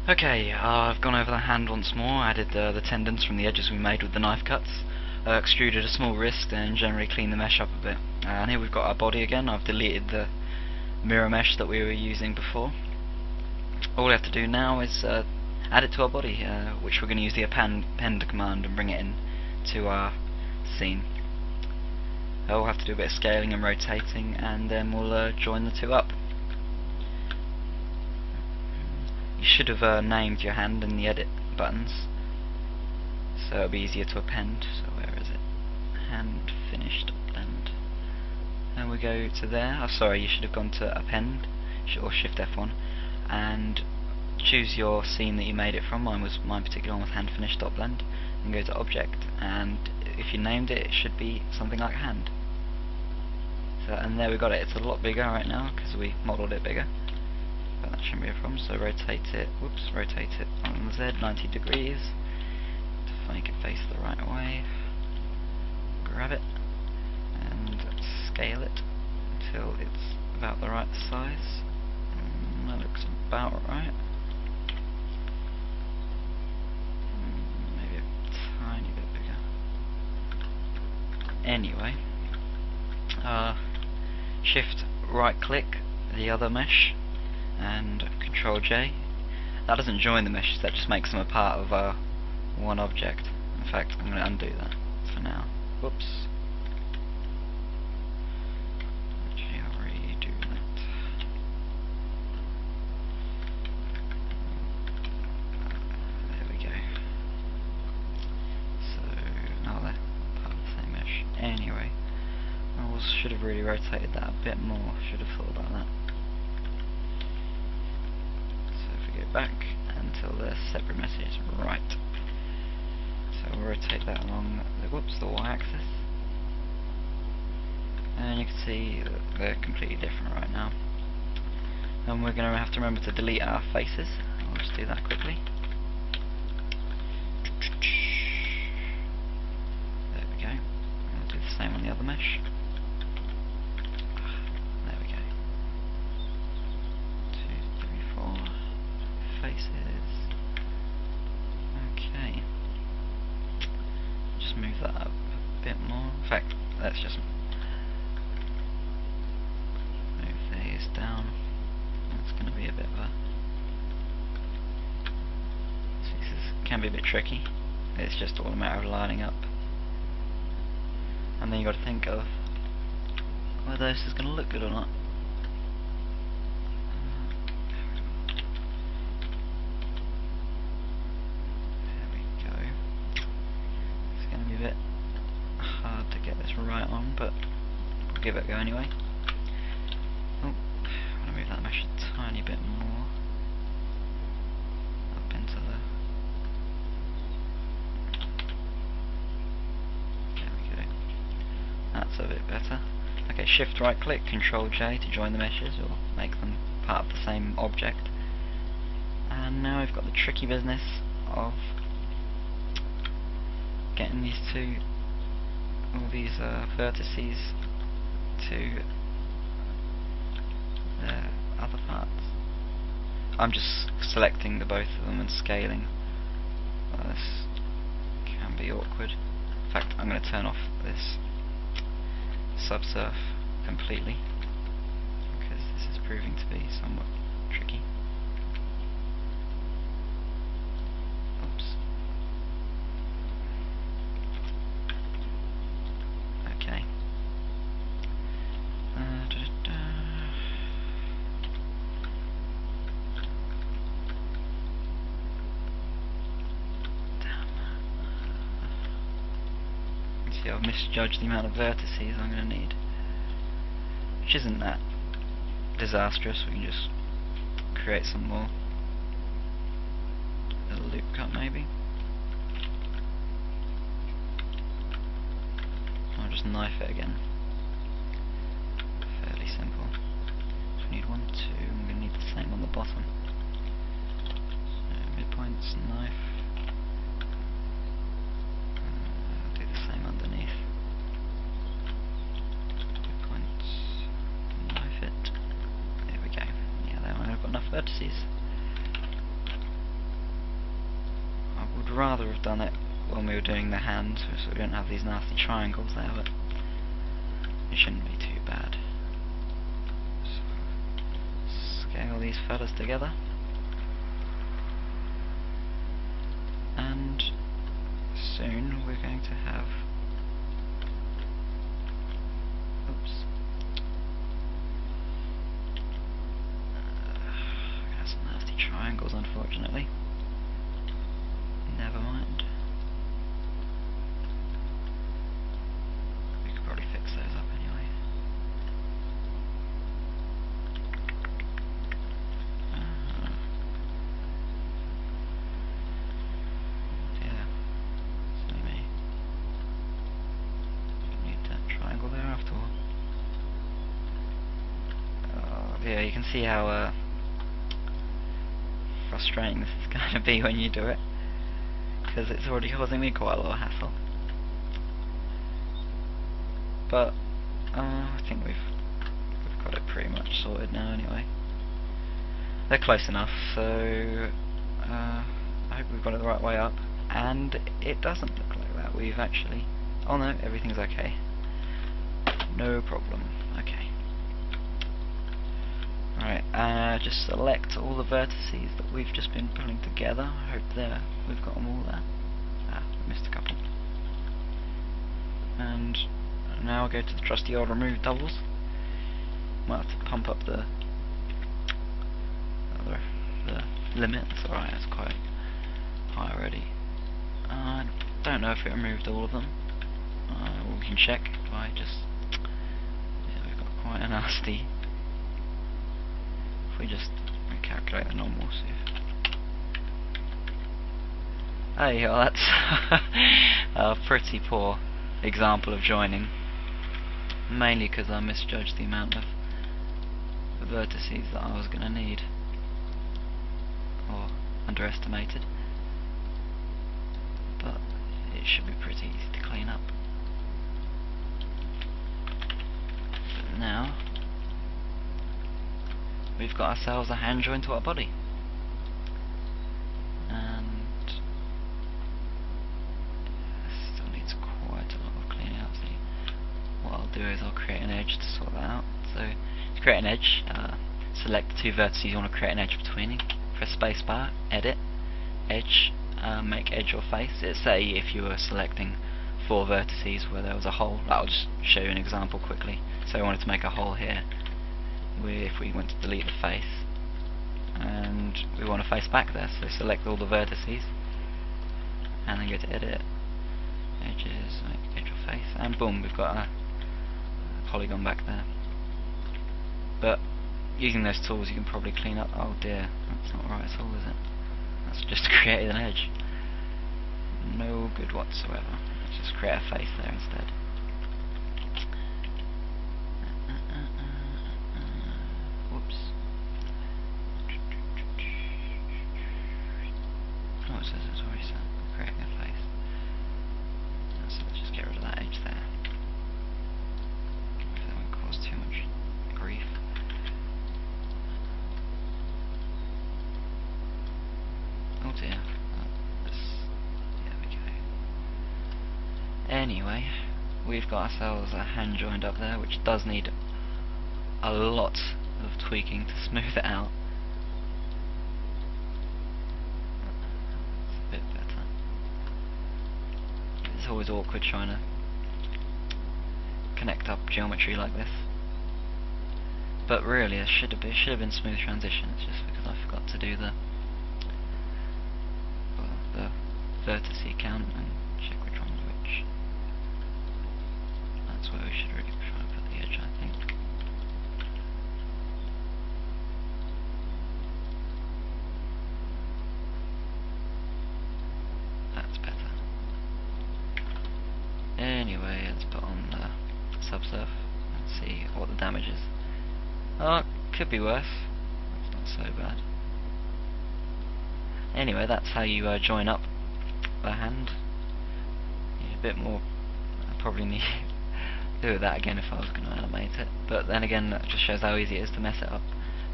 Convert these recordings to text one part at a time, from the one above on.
Okay, I've gone over the hand once more, added the tendons from the edges we made with the knife cuts, extruded a small wrist and generally cleaned the mesh up a bit. And here we've got our body again. I've deleted the mirror mesh that we were using before. All we have to do now is add it to our body, which we're going to use the append command and bring it in to our scene. We'll have to do a bit of scaling and rotating, and then we'll join the two up. You should have named your hand in the edit buttons, so it'll be easier to append. So where is it? Hand finished blend. And we go to there. Oh, sorry, you should have gone to append, or shift F1, and choose your scene that you made it from. My particular one was hand finished blend, and go to object. And if you named it, it should be something like hand. So, and there we got it. It's a lot bigger right now because we modelled it bigger. But that shouldn't be a problem, so rotate it on the Z 90 degrees to make it face the right way. Grab it and scale it until it's about the right size. That looks about right. Maybe a tiny bit bigger. Anyway, shift right click the other mesh and Control J. That doesn't join the meshes, that just makes them a part of one object. In fact, I'm going to undo that for now. Whoops. Actually, I'll redo that. There we go. So, now they're part of the same mesh. Anyway, I should have really rotated that a bit more, should have thought about that. Back until the separate message is right. So we'll rotate that along the y-axis, and you can see that they're completely different right now. And we're going to have to remember to delete our faces. I'll just do that quickly. There we go. I'll do the same on the other mesh. There we go. 2, 3, 4. Faces. Okay. Just move that up a bit more. In fact, let's just move these down. That's going to be a bit of a... can be a bit tricky. It's just all a matter of lining up. And then you've got to think of whether this is going to look good or not. Right on, but we'll give it a go anyway. Oh, I want to move that mesh a tiny bit more up into the... There we go. That's a bit better. Okay, shift right click, Control J to join the meshes or make them part of the same object. And now we've got the tricky business of getting these two, all these vertices to their other parts. I'm just selecting the both of them and scaling. This can be awkward. In fact, I'm going to turn off this subsurf completely because this is proving to be somewhat tricky. Oops. Okay. See, I've misjudged the amount of vertices I'm going to need, which isn't that disastrous. We can just create some more. A loop cut maybe. I'll just knife it again. Fairly simple. So we need 1, 2, I'm going to need the same on the bottom. So midpoints, knife. I'll do the same underneath. Midpoints, knife it. There we go. Yeah, there I've got enough vertices. rather have done it when we were doing the hand, so we don't have these nasty triangles there, but it shouldn't be too bad. So, scale these fellas together, and soon we're going to have, oops, got some nasty triangles unfortunately. Never mind. We could probably fix those up anyway. Yeah. Silly me. Don't need that triangle there after all. Yeah, you can see how frustrating this is going to be when you do it, because it's already causing me quite a lot of hassle. But I think we've got it pretty much sorted now anyway. They're close enough, so I hope we've got it the right way up, and it doesn't look like that. We've actually, oh no, everything's okay. No problem. Okay. Alright, just select all the vertices that we've just been pulling together. I hope we've got them all there. Missed a couple. And now I'll go to the trusty old remove doubles. Might have to pump up the limits. Alright, that's quite high already. I don't know if it removed all of them. We can check by just, yeah, we've got quite a nasty. If we just recalculate the normal, see if, hey, well, that's a pretty poor example of joining, mainly because I misjudged the amount of vertices that I was going to need, or underestimated, but it should be pretty easy to clean up. But now we've got ourselves a hand joint to our body, and still needs quite a lot of cleaning up. So what I'll do is I'll create an edge to sort that out. So to create an edge, select the two vertices you want to create an edge between. Press spacebar, edit, edge, make edge your face. It'd say if you were selecting 4 vertices where there was a hole. I'll just show you an example quickly. So I wanted to make a hole here. If we want to delete the face, and we want to face back there, so select all the vertices and then go to edit, edges, make edge your face, and boom, we've got a polygon back there. But using those tools you can probably clean up. Oh dear, that's not right at all, is it? That's just created an edge. No good whatsoever. Let's just create a face there instead. Whoops. Oh, it says it's already creating a face. So let's just get rid of that edge there. If that won't cause too much grief. Oh dear. There we go. Anyway, we've got ourselves a hand joint up there, which does need a lot of tweaking to smooth it out. It's a bit better. It's always awkward trying to connect up geometry like this. But really, it should have been smooth transition. It's just because I forgot to do the vertice count and check which one's which. That's where we should really try and put the edge, I think. That's better. Anyway, let's put on the subsurf and see what the damage is. Oh, could be worse. That's not so bad. Anyway, that's how you join up the hand. Yeah, a bit more. I probably need to do that again if I was going to animate it. But then again, that just shows how easy it is to mess it up.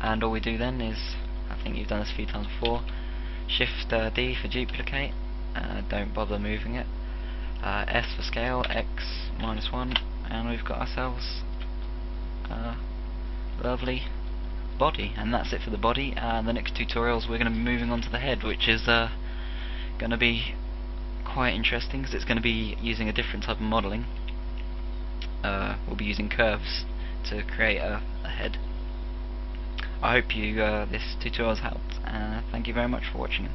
And all we do then is, I think you've done this a few times before, Shift D for duplicate, don't bother moving it. S for scale, X -1, and we've got ourselves a lovely body, and that's it for the body. The next tutorials we're going to be moving on to the head, which is going to be quite interesting because it's going to be using a different type of modelling. We'll be using curves to create a head. I hope this tutorial has helped, thank you very much for watching.